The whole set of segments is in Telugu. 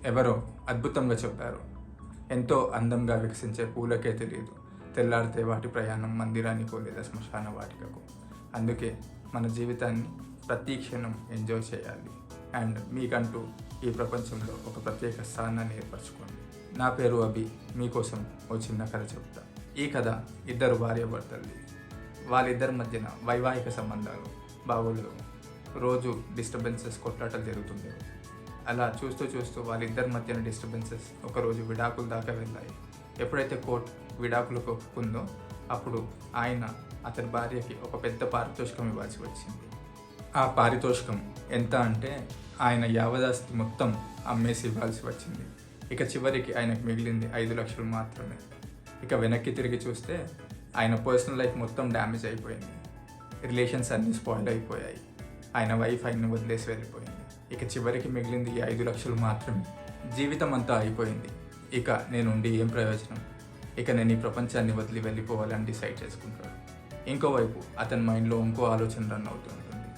ఎవరో అద్భుతంగా చెప్పారు, ఎంతో అందంగా వికసించే పూలకే తెలియదు తెల్లారితే వాటి ప్రయాణం మందిరానికో లేదా శ్మశాన వాటికకు. అందుకే మన జీవితాన్ని ప్రతి క్షణం ఎంజాయ్ చేయాలి అండ్ మీకంటూ ఈ ప్రపంచంలో ఒక ప్రత్యేక స్థానాన్ని ఏర్పరచుకోండి. నా పేరు అభి. మీకోసం ఓ చిన్న కథ చెప్తా. ఈ కథ ఇద్దరు భార్యాభర్తలది. వాళ్ళిద్దరి మధ్యన వైవాహిక సంబంధాలు బాగోలేవు. రోజు డిస్టర్బెన్సెస్, కొట్లాటలు జరుగుతుండేవి. అలా చూస్తూ చూస్తూ వాళ్ళిద్దరి మధ్యన డిస్టర్బెన్సెస్ ఒకరోజు విడాకుల దాకా వెళ్ళాయి. ఎప్పుడైతే కోర్టు విడాకులకు ఒప్పుకుందో అప్పుడు ఆయన అతని భార్యకి ఒక పెద్ద పారితోషికం ఇవ్వాల్సి వచ్చింది. ఆ పారితోషికం ఎంత అంటే ఆయన యావదాస్తి మొత్తం అమ్మేసి ఇవ్వాల్సి వచ్చింది. ఇక చివరికి ఆయనకు మిగిలింది 5 లక్షలు మాత్రమే. ఇక వెనక్కి తిరిగి చూస్తే ఆయన పర్సనల్ లైఫ్ మొత్తం డ్యామేజ్ అయిపోయింది. రిలేషన్స్ అన్నీ స్పాయిల్ అయిపోయాయి. ఆయన వైఫ్ ఆయన్ని వదిలేసి వెళ్ళిపోయింది. ఇక చివరికి మిగిలింది ఈ 5 లక్షలు మాత్రమే. జీవితం అంతా అయిపోయింది. ఇక నేనుండి ఏం ప్రయోజనం, ఇక నేను ఈ ప్రపంచాన్ని వదిలి వెళ్ళిపోవాలని డిసైడ్ చేసుకుంటాడు. ఇంకోవైపు అతని మైండ్లో ఇంకో ఆలోచన రన్ అవుతూ ఉంటుంది.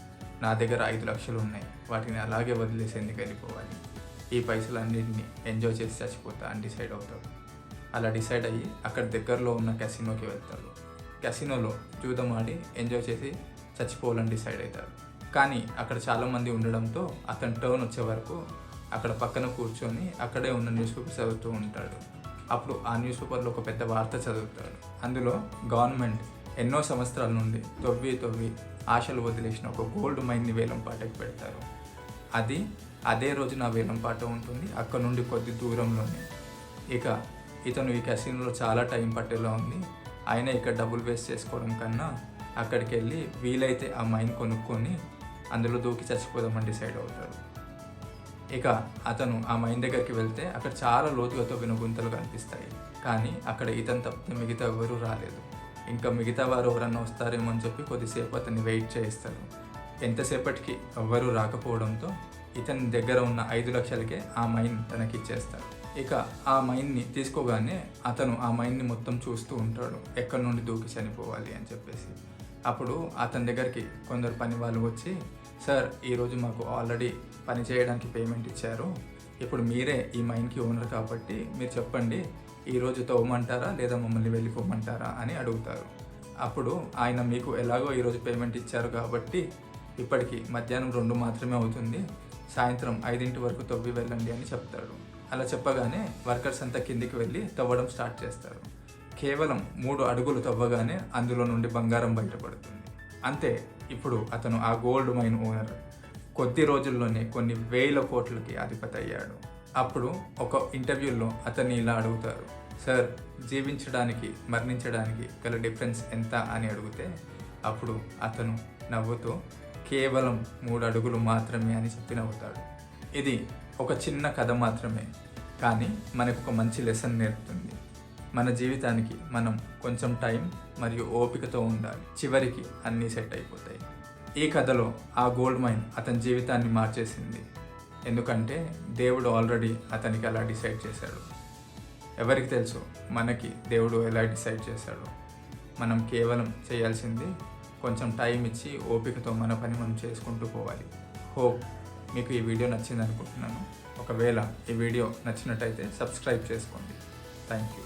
నా దగ్గర 5 లక్షలు ఉన్నాయి, వాటిని అలాగే వదిలేసి ఎందుకు వెళ్ళిపోవాలి, ఈ పైసలన్నింటినీ ఎంజాయ్ చేసి చచ్చిపోతా అని డిసైడ్ అవుతాడు. అలా డిసైడ్ అయ్యి అక్కడ దగ్గరలో ఉన్న క్యాసినోకి వెళ్తాడు. క్యాసినోలో జూదం ఆడి ఎంజాయ్ చేసి చచ్చిపోవాలని డిసైడ్ అవుతాడు. కానీ అక్కడ చాలామంది ఉండడంతో అతని టర్న్ వచ్చే వరకు అక్కడ పక్కన కూర్చొని అక్కడే ఉన్న న్యూస్ పేపర్ చదువుతూ ఉంటాడు. అప్పుడు ఆ న్యూస్ పేపర్లో ఒక పెద్ద వార్త చదువుతాడు. అందులో గవర్నమెంట్ ఎన్నో సంవత్సరాల నుండి తవ్వి ఆశలు వదిలేసిన ఒక గోల్డ్ మైన్ని వేలం పాటకి పెడతారు. అదే రోజు నా వేలం పాట ఉంటుంది, అక్కడ నుండి కొద్ది దూరంలోనే. ఇక ఇతను ఈ క్యాసినోలో చాలా టైం పట్టేలా ఉంది. ఆయన ఇక్కడ డబ్బులు వేస్ట్ చేసుకోవడం కన్నా అక్కడికి వెళ్ళి వీలైతే ఆ మైన్ కొనుక్కొని అందులో దూకి చచ్చిపోదామని డిసైడ్ అవుతాడు. ఇక అతను ఆ మైన్ దగ్గరికి వెళ్తే అక్కడ చాలా లోతుగా తవ్విన గుంతలు కనిపిస్తాయి. కానీ అక్కడ ఇతను తప్పితే మిగతా ఎవరూ రాలేదు. ఇంకా మిగతా వారు ఎవరన్నా వస్తారేమో అని చెప్పి కొద్దిసేపు అతన్ని వెయిట్ చేయిస్తారు. ఎంతసేపటికి ఎవ్వరూ రాకపోవడంతో ఇతని దగ్గర ఉన్న 5 లక్షలకే ఆ మైన్ తనకి ఇచ్చేస్తారు. ఇక ఆ మైన్ని తీసుకోగానే అతను ఆ మైన్ని మొత్తం చూస్తూ ఉంటాడు, ఎక్కడి నుండి దూకి చనిపోవాలి అని చెప్పేసి. అప్పుడు అతని దగ్గరికి కొందరు పని వాళ్ళు వచ్చి, సార్ ఈరోజు మాకు ఆల్రెడీ పని చేయడానికి పేమెంట్ ఇచ్చారు, ఇప్పుడు మీరే ఈ మైన్కి ఓనర్ కాబట్టి మీరు చెప్పండి, ఈరోజు తవ్వమంటారా లేదా మమ్మల్ని వెళ్ళిపోమంటారా అని అడుగుతారు. అప్పుడు ఆయన మీకు ఎలాగో ఈరోజు పేమెంట్ ఇచ్చారు కాబట్టి ఇప్పటికి మధ్యాహ్నం 2 మాత్రమే అవుతుంది, సాయంత్రం 5 వరకు తవ్వి వెళ్ళండి అని చెప్తాడు. అలా చెప్పగానే వర్కర్స్ అంతా కిందికి వెళ్ళి తవ్వడం స్టార్ట్ చేస్తారు. కేవలం 3 అడుగులు తవ్వగానే అందులో నుండి బంగారం బయటపడుతుంది. అంతే, ఇప్పుడు అతను ఆ గోల్డ్ మైన్ ఓనర్. కొద్ది రోజుల్లోనే కొన్ని వేల కోట్లకి అధిపతి అయ్యాడు. అప్పుడు ఒక ఇంటర్వ్యూలో అతన్ని ఇలా అడుగుతారు, సార్ జీవించడానికి మరణించడానికి గల డిఫరెన్స్ ఎంత అని అడిగితే అప్పుడు అతను నవ్వుతూ కేవలం 3 అడుగులు మాత్రమే అని చెప్పి నవ్వుతాడు. ఇది ఒక చిన్న కథ మాత్రమే, కానీ మనకు ఒక మంచి లెసన్ నేర్పుతుంది. మన జీవితానికి మనం కొంచెం టైం మరియు ఓపికతో ఉండాలి, చివరికి అన్నీ సెట్ అయిపోతాయి. ఈ కథలో ఆ గోల్డ్ మైన్ అతని జీవితాన్ని మార్చేసింది. ఎందుకంటే దేవుడు ఆల్రెడీ అతనికి అలా డిసైడ్ చేశాడు. ఎవరికి తెలుసు మనకి దేవుడు ఎలా డిసైడ్ చేశాడు. మనం కేవలం చేయాల్సింది కొంచెం టైం ఇచ్చి ఓపికతో మన పని మనం చేసుకుంటూ పోవాలి. హోప్ మీకు ఈ వీడియో నచ్చింది అనుకుంటున్నాను. ఒకవేళ ఈ వీడియో నచ్చినట్టయితే సబ్స్క్రైబ్ చేసుకోండి. Thank you.